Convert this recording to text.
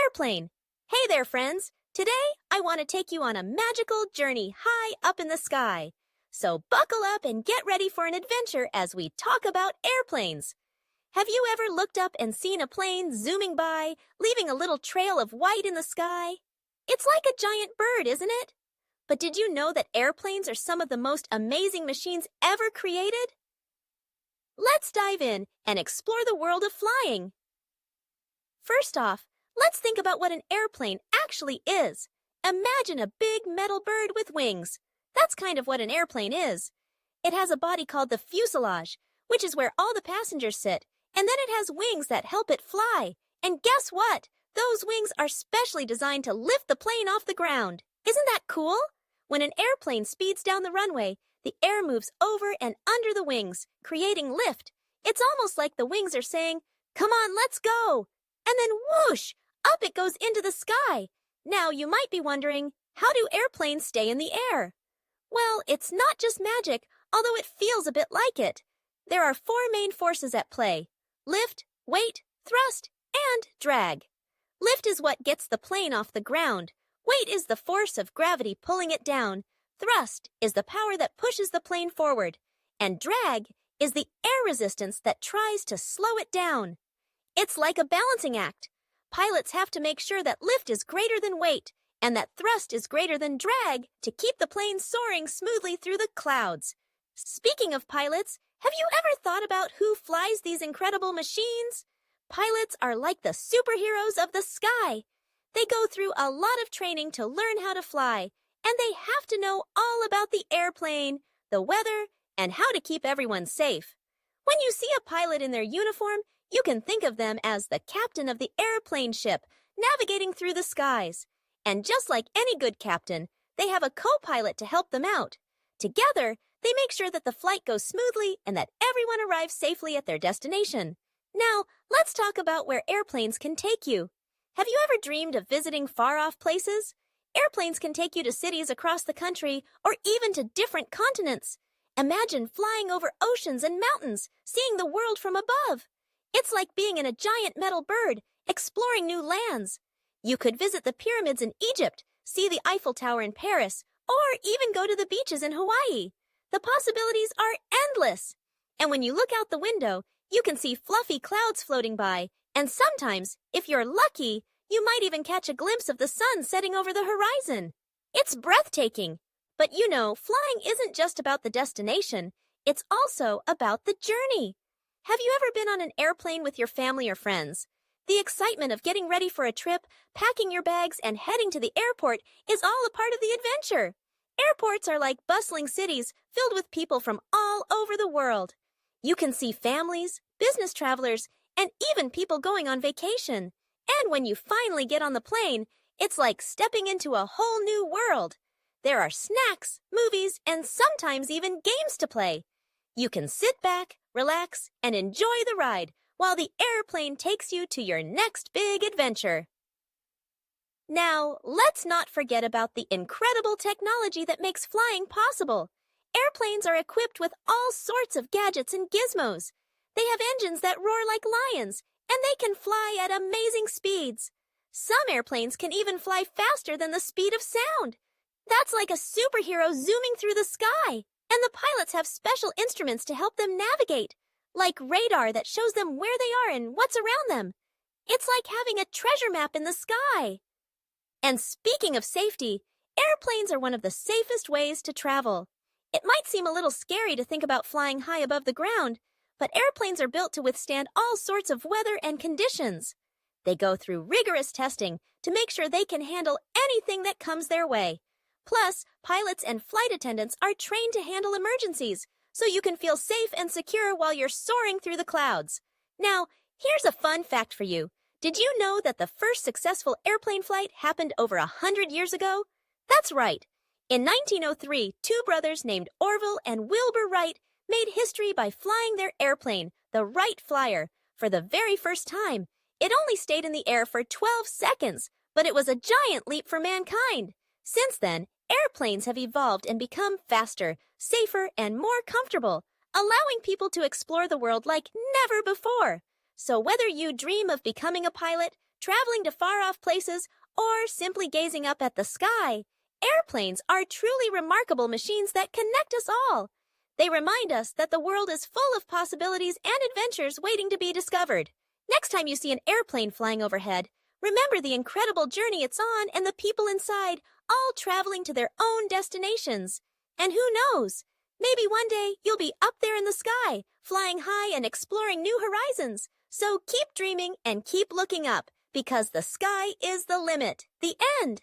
airplane. Hey there, friends. Today, I want to take you on a magical journey high up in the sky. So buckle up and get ready for an adventure as we talk about airplanes. Have you ever looked up and seen a plane zooming by, leaving a little trail of white in the sky? It's like a giant bird, isn't it? But did you know that airplanes are some of the most amazing machines ever created? Let's dive in and explore the world of flying. First off, let's think about what an airplane actually is. Imagine a big metal bird with wings. That's kind of what an airplane is. It has a body called the fuselage, which is where all the passengers sit, and then it has wings that help it fly. And guess what? Those wings are specially designed to lift the plane off the ground. Isn't that cool? When an airplane speeds down the runway, the air moves over and under the wings, creating lift. It's almost like the wings are saying, "Come on, let's go!" And then whoosh, up it goes into the sky. Now you might be wondering, how do airplanes stay in the air? Well, it's not just magic, although it feels a bit like it. There are four main forces at play: lift, weight, thrust, and drag. Lift is what gets the plane off the ground. Weight is the force of gravity pulling it down. Thrust is the power that pushes the plane forward. And drag is the air resistance that tries to slow it down. It's like a balancing act. Pilots have to make sure that lift is greater than weight and that thrust is greater than drag to keep the plane soaring smoothly through the clouds. Speaking of pilots, have you ever thought about who flies these incredible machines? Pilots are like the superheroes of the sky. They go through a lot of training to learn how to fly, and they have to know all about the airplane, the weather, and how to keep everyone safe. When you see a pilot in their uniform, you can think of them as the captain of the airplane ship, navigating through the skies. And just like any good captain, they have a co-pilot to help them out. Together, they make sure that the flight goes smoothly and that everyone arrives safely at their destination. Now, let's talk about where airplanes can take you. Have you ever dreamed of visiting far-off places? Airplanes can take you to cities across the country or even to different continents. Imagine flying over oceans and mountains, seeing the world from above. It's like being in a giant metal bird, exploring new lands. You could visit the pyramids in Egypt, see the Eiffel Tower in Paris, or even go to the beaches in Hawaii. The possibilities are endless. And when you look out the window, you can see fluffy clouds floating by, and sometimes, if you're lucky, you might even catch a glimpse of the sun setting over the horizon. It's breathtaking. But you know, flying isn't just about the destination, it's also about the journey. Have you ever been on an airplane with your family or friends? The excitement of getting ready for a trip, packing your bags, and heading to the airport is all a part of the adventure. Airports are like bustling cities filled with people from all over the world. You can see families, business travelers, and even people going on vacation. And when you finally get on the plane, it's like stepping into a whole new world. There are snacks, movies, and sometimes even games to play. You can sit back, relax, and enjoy the ride while the airplane takes you to your next big adventure. Now, let's not forget about the incredible technology that makes flying possible. Airplanes are equipped with all sorts of gadgets and gizmos. They have engines that roar like lions, and they can fly at amazing speeds. Some airplanes can even fly faster than the speed of sound. That's like a superhero zooming through the sky. And the pilots have special instruments to help them navigate, like radar that shows them where they are and what's around them. It's like having a treasure map in the sky. And speaking of safety, airplanes are one of the safest ways to travel. It might seem a little scary to think about flying high above the ground, but airplanes are built to withstand all sorts of weather and conditions. They go through rigorous testing to make sure they can handle anything that comes their way. Plus, pilots and flight attendants are trained to handle emergencies, so you can feel safe and secure while you're soaring through the clouds. Now, here's a fun fact for you. Did you know that the first successful airplane flight happened over 100 years ago? That's right. In 1903, two brothers named Orville and Wilbur Wright made history by flying their airplane, the Wright Flyer, for the very first time. It only stayed in the air for 12 seconds, but it was a giant leap for mankind. Since then, airplanes have evolved and become faster, safer, and more comfortable, allowing people to explore the world like never before. So whether you dream of becoming a pilot, traveling to far-off places, or simply gazing up at the sky, airplanes are truly remarkable machines that connect us all. They remind us that the world is full of possibilities and adventures waiting to be discovered. Next time you see an airplane flying overhead, remember the incredible journey it's on and the people inside, all traveling to their own destinations. And who knows? Maybe one day you'll be up there in the sky, flying high and exploring new horizons. So keep dreaming and keep looking up, because the sky is the limit. The end.